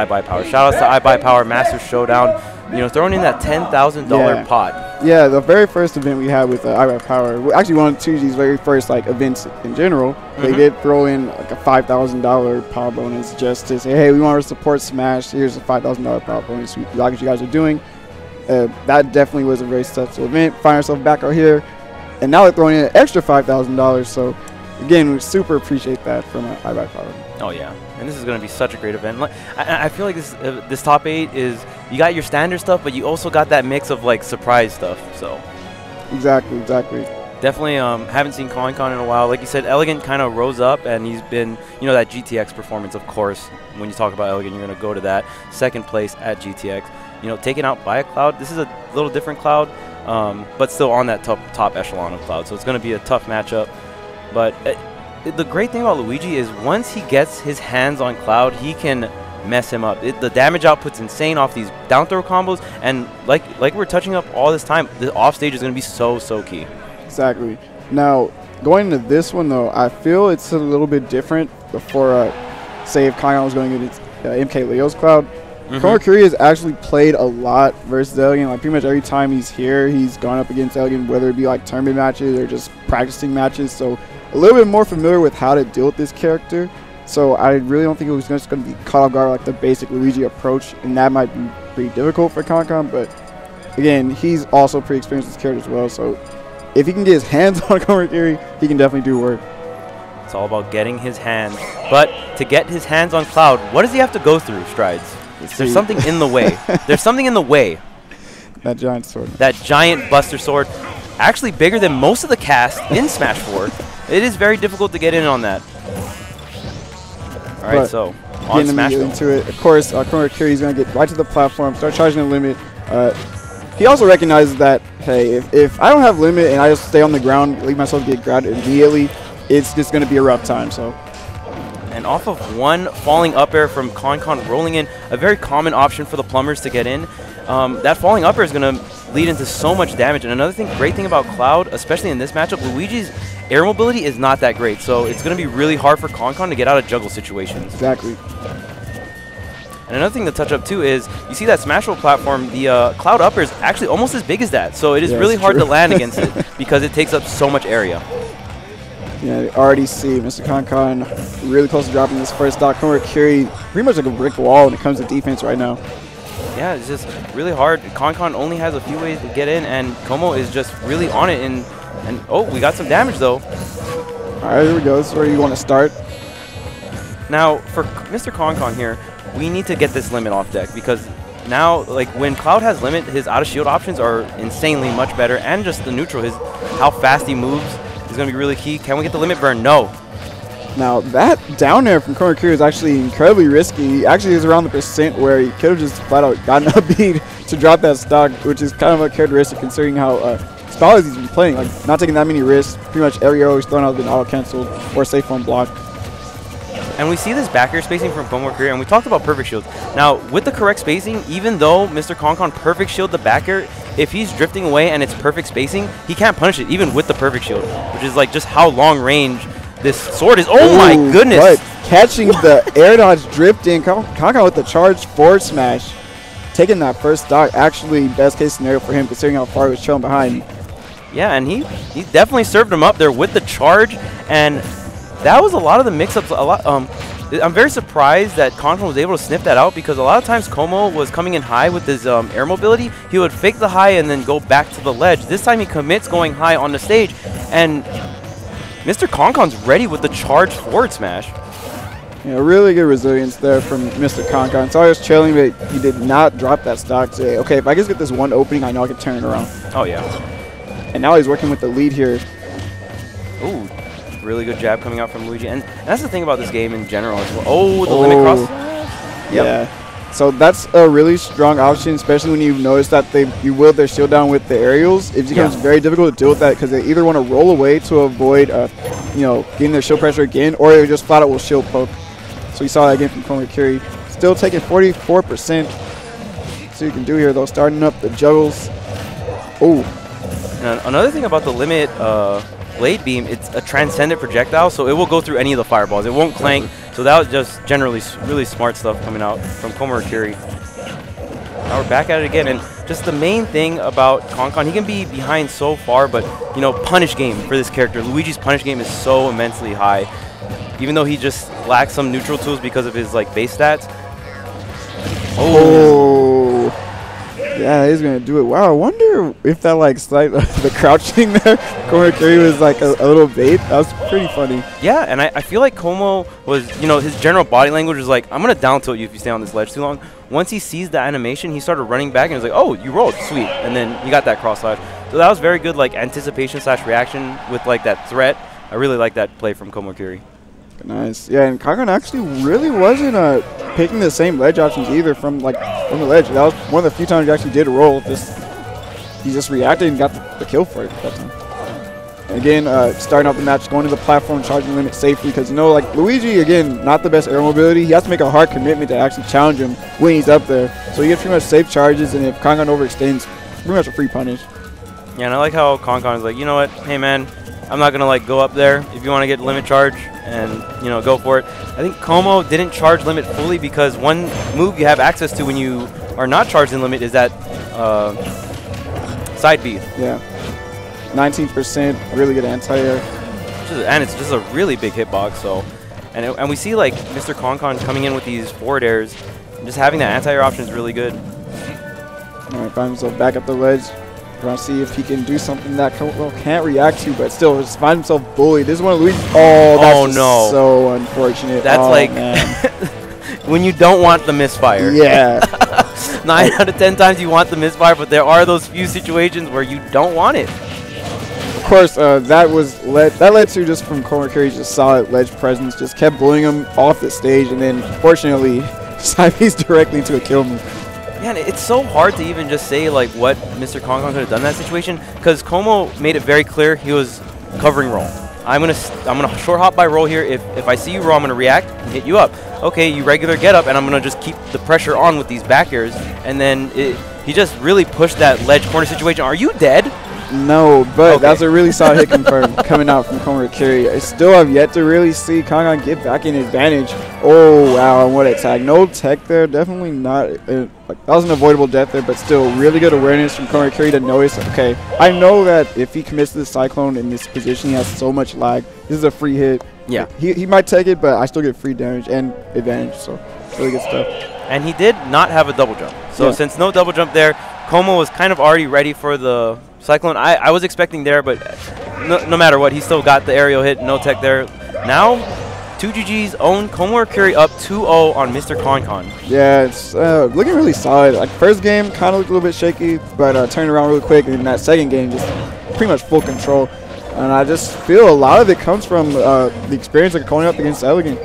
iBuy Power. Shout outs to iBuy Power Master Showdown. You know, throwing in that $10,000 pot. Yeah, the very first event we had with iBuy Power, actually one of 2G's very first like events in general, they did throw in like a $5,000 power bonus just to say, hey, we want to support Smash. Here's a $5,000 power bonus. We like what you guys are doing. That definitely was a very successful event. Find ourselves back out here, and now they're throwing in an extra $5,000. So again, we super appreciate that from iBuy Power. Oh yeah, and this is going to be such a great event. Like, I feel like this top 8 is, you got your standard stuff, but you also got that mix of like surprise stuff. So exactly. Definitely haven't seen ConCon in a while. Like you said, Elegant kind of rose up, and he's been, you know, that GTX performance, of course. When you talk about Elegant, you're going to go to that. Second place at GTX. You know, taken out by a Cloud. This is a little different Cloud, but still on that top echelon of Cloud. So it's going to be a tough matchup. But the great thing about Luigi is once he gets his hands on Cloud, he can mess him up. The damage output's insane off these down throw combos, and like we're touching up all this time, the off stage is going to be so key. Exactly. Now, going into this one, though, I feel it's a little bit different before, say, if ConCon was going against MK Leo's Cloud. Komorikiri has actually played a lot versus Elegant. Like, pretty much every time he's here, he's gone up against Elegant, whether it be like tournament matches or just practicing matches. So a little bit more familiar with how to deal with this character. So I really don't think it was just going to be caught off guard like the basic Luigi approach, and that might be pretty difficult for ConCon. But again, he's also pretty experienced with this character as well. So if he can get his hands on Komorikiri, he can definitely do work. It's all about getting his hands. But to get his hands on Cloud, what does he have to go through, Strides? There's something in the way. There's something in the way. That giant sword. That giant Buster Sword. Actually bigger than most of the cast in Smash 4. It is very difficult to get in on that. All right, so on Smash into it. Of course, Komorikiri is going to get right to the platform, start charging the limit. He also recognizes that, hey, if I don't have limit and I just stay on the ground, leave myself get grabbed immediately, it's just going to be a rough time. So. And off of one falling up air from ConCon rolling in, a very common option for the plumbers to get in. That falling up air is going to lead into so much damage. And another great thing about Cloud, especially in this matchup, Luigi's air mobility is not that great. So it's going to be really hard for ConCon to get out of juggle situations. Exactly. And another thing to touch up too is, you see that Smash Roll platform, the Cloud upper is actually almost as big as that. So it is really hard to land against it because it takes up so much area. Yeah, you already see Mr. ConCon really close to dropping this first stock. Komorikiri pretty much like a brick wall when it comes to defense right now. Yeah, it's just really hard. ConCon only has a few ways to get in, and Como is just really on it. And oh, we got some damage though. All right, here we go. This is where you want to start. Now, for Mr. ConCon here, we need to get this limit off deck, because now, like, when Cloud has limit, his out of shield options are insanely much better, and just the neutral, how fast he moves is going to be really key. Can we get the limit burn? No. Now, that down air from Komorikiri is actually incredibly risky. He actually is around the percent where he could have just flat out gotten a beat to drop that stock, which is kind of a characteristic considering how styles he's been playing. Like, not taking that many risks. Pretty much every arrow he's thrown out has been auto-canceled or safe on block. And we see this back air spacing from Komorikiri, and we talked about perfect shield. Now, with the correct spacing, even though Mr. ConCon perfect shield the back air, if he's drifting away and it's perfect spacing, he can't punish it, even with the perfect shield, which is like just how long range this sword is. Oh my goodness! But catching the air dodge drift in, ConCon with the charge forward smash, taking that first stock, actually best case scenario for him considering how far he was trailing behind. Yeah, and he definitely served him up there with the charge, and that was a lot of the mix-ups. I'm very surprised that ConCon was able to sniff that out, because a lot of times Como was coming in high with his air mobility. He would fake the high and then go back to the ledge. This time he commits going high on the stage, and Mr. ConCon's ready with the charge forward smash. Yeah, really good resilience there from Mr. ConCon. So I was trailing, but he did not drop that stock. Say, okay, if I just get this one opening, I know I can turn it around. Oh, yeah. And now he's working with the lead here. Ooh. Really good jab coming out from Luigi, and that's the thing about this game in general as well. Oh, the limit cross. Yep. Yeah, so that's a really strong option, especially when you notice that you wield their shield down with the aerials. It becomes very difficult to deal with that, because they either want to roll away to avoid, getting their shield pressure again, or they just flat out will shield poke. So you saw that again from Komorikiri. Still taking 44%. So you can do here though, starting up the juggles. Oh. And another thing about the limit Blade Beam, it's a transcendent projectile, so it will go through any of the fireballs. It won't clank. So that was just generally really smart stuff coming out from komorikiri. Now we're back at it again, and just the main thing about ConCon, he can be behind so far, but, you know, punish game for this character. Luigi's punish game is so immensely high, even though he just lacks some neutral tools because of his, like, base stats. Oh. Yeah, he's going to do it. Wow, I wonder if that, like, the crouching there, komorikiri was, like, a little bait. That was pretty funny. Yeah, and I feel like Como was, you know, his general body language was like, I'm going to down tilt you if you stay on this ledge too long. Once he sees the animation, he started running back and was like, oh, you rolled, sweet. And then he got that cross slash. So that was very good, like, anticipation slash reaction with, like, that threat. I really like that play from komorikiri. Nice. Yeah, and ConCon actually really wasn't picking the same ledge options either from the ledge. That was one of the few times he actually did a roll. He just reacted and got the kill for it that time. And again, starting off the match, going to the platform, charging limit safely, because, you know, like, Luigi, again, not the best air mobility. He has to make a hard commitment to actually challenge him when he's up there. So he gets pretty much safe charges, and if ConCon overextends, pretty much a free punish. Yeah, and I like how ConCon is like, you know what, hey, man, I'm not going to, like, go up there. If you want to get limit charge and, you know, go for it. I think Como didn't charge limit fully because one move you have access to when you are not charged in limit is that side B. Yeah. 19%, really good anti-air. And it's just a really big hitbox, so. And we see, like, Mr. ConCon coming in with these forward airs. And just having that anti-air option is really good. All right, find himself back up the ledge. Trying to see if he can do something that Como can't react to, but still just find himself bullied. This is one of Luigi's. Oh, that's no. So unfortunate. That's like when you don't want the misfire. Yeah. 9 out of 10 times you want the misfire, but there are those few situations where you don't want it. Of course, that led to just from komorikiri's just solid ledge presence, just kept bullying him off the stage, and then fortunately side B's directly into a kill move. Yeah, and it's so hard to even just say, like, what Mr. ConCon could have done in that situation, because Como made it very clear he was covering roll. I'm gonna short hop by roll here. If I see you roll, I'm gonna react and hit you up. Okay, you regular get up, and I'm gonna just keep the pressure on with these back airs, and then he just really pushed that ledge corner situation. Are you dead? No, but okay. That's a really solid hit confirm coming out from komorikiri. I still have yet to really see ConCon get back in advantage. Oh, wow, and what a tag. No tech there, definitely not. That was an avoidable death there, but still really good awareness from komorikiri to notice, okay, I know that if he commits to the Cyclone in this position, he has so much lag. This is a free hit. Yeah. He might take it, but I still get free damage and advantage, so really good stuff. And he did not have a double jump. So yeah. Since no double jump there, Como was kind of already ready for the Cyclone. I was expecting there, but no matter what, he still got the aerial hit, no tech there. Now, 2GG's own komorikiri up 2-0 on Mr. ConCon. Yeah, it's looking really solid. Like, first game kind of looked a little bit shaky, but turned around really quick. And in that second game, just pretty much full control. And I just feel a lot of it comes from the experience of going up against Elegant.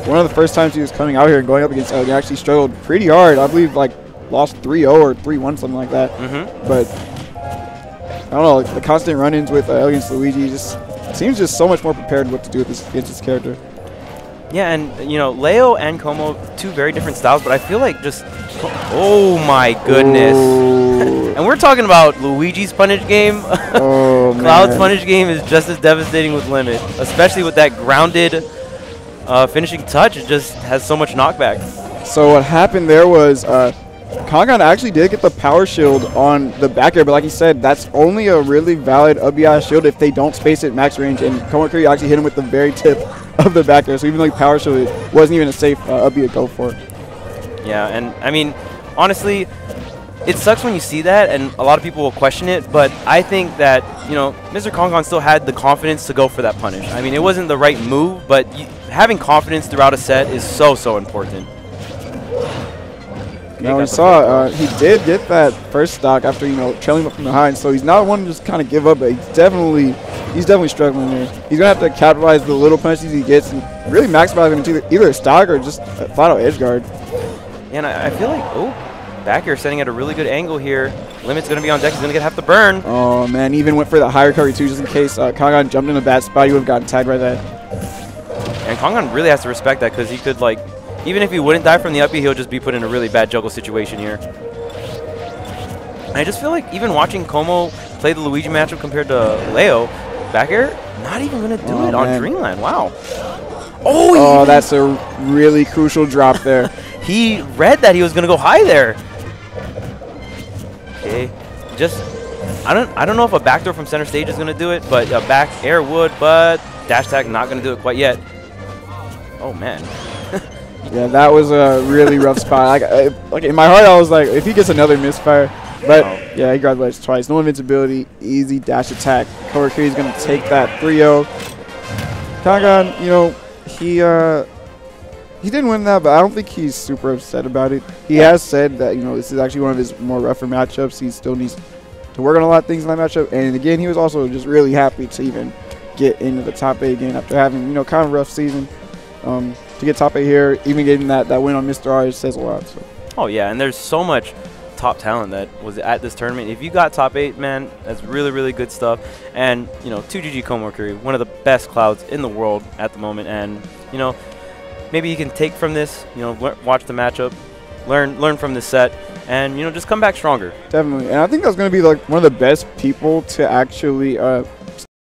One of the first times he was coming out here and going up against Elegant, actually struggled pretty hard. I believe, like, lost 3-0 or 3-1, something like that. But I don't know, like, the constant run-ins with Elegant's Luigi just seems just so much more prepared what to do with this against this character. Yeah, and, you know, Leo and Como, two very different styles, but I feel like just, oh my goodness. And we're talking about Luigi's punish game. Oh, Cloud's punish game is just as devastating with limit, especially with that grounded finishing touch. It just has so much knockback. So what happened there was ConCon actually did get the power shield on the back air, but like he said, that's only a really valid up-B shield if they don't space it max range, and komorikiri actually hit him with the very tip of the back air, so even though he power shielded, it wasn't even a safe up-B to go for. Yeah, and I mean, honestly, it sucks when you see that, and a lot of people will question it, but I think that, you know, Mr. ConCon still had the confidence to go for that punish. I mean, it wasn't the right move, but having confidence throughout a set is so important. Now we saw he did get that first stock after, you know, trailing up from behind, so he's not one to just kind of give up, but he's definitely struggling there. He's going to have to capitalize the little punches he gets and really maximize them into either a stock or just a flat out edge guard. Yeah, and I feel like, back air setting at a really good angle here. Limit's going to be on deck. He's going to get half the burn. Oh, man, even went for the high recovery too, just in case ConCon jumped in a bad spot. He would have gotten tagged by that. And ConCon really has to respect that, because he could, like, even if he wouldn't die from the up B, he'll just be put in a really bad juggle situation here. And I just feel like even watching Como play the Luigi matchup compared to Leo, Back air, not even going to do it man. on Dreamland. Wow. Oh, that's a really crucial drop there. He read that he was going to go high there. Okay, just I don't know if a backdoor from center stage is going to do it, but a back air would, but dash attack not going to do it quite yet. Oh man. Yeah, that was a really rough spot. Like in my heart, I was like, if he gets another misfire, but yeah, he grabbed ledge twice. No invincibility, easy dash attack. Komorikiri is going to take that 3-0. ConCon, you know, he didn't win that, but I don't think he's super upset about it. He has said that, you know, this is actually one of his more rougher matchups. He still needs to work on a lot of things in that matchup. And again, he was also just really happy to even get into the top 8 again after having, you know, kind of rough season. To get top 8 here, even getting that win on Mr. R says a lot. So. Oh yeah, and there's so much top talent that was at this tournament. If you got top 8, man, that's really, really good stuff. And, you know, 2GG komorikiri, one of the best clouds in the world at the moment. And, you know, maybe you can take from this, you know, watch the matchup, learn from this set, and, you know, just come back stronger. Definitely. And I think that's going to be like one of the best people to actually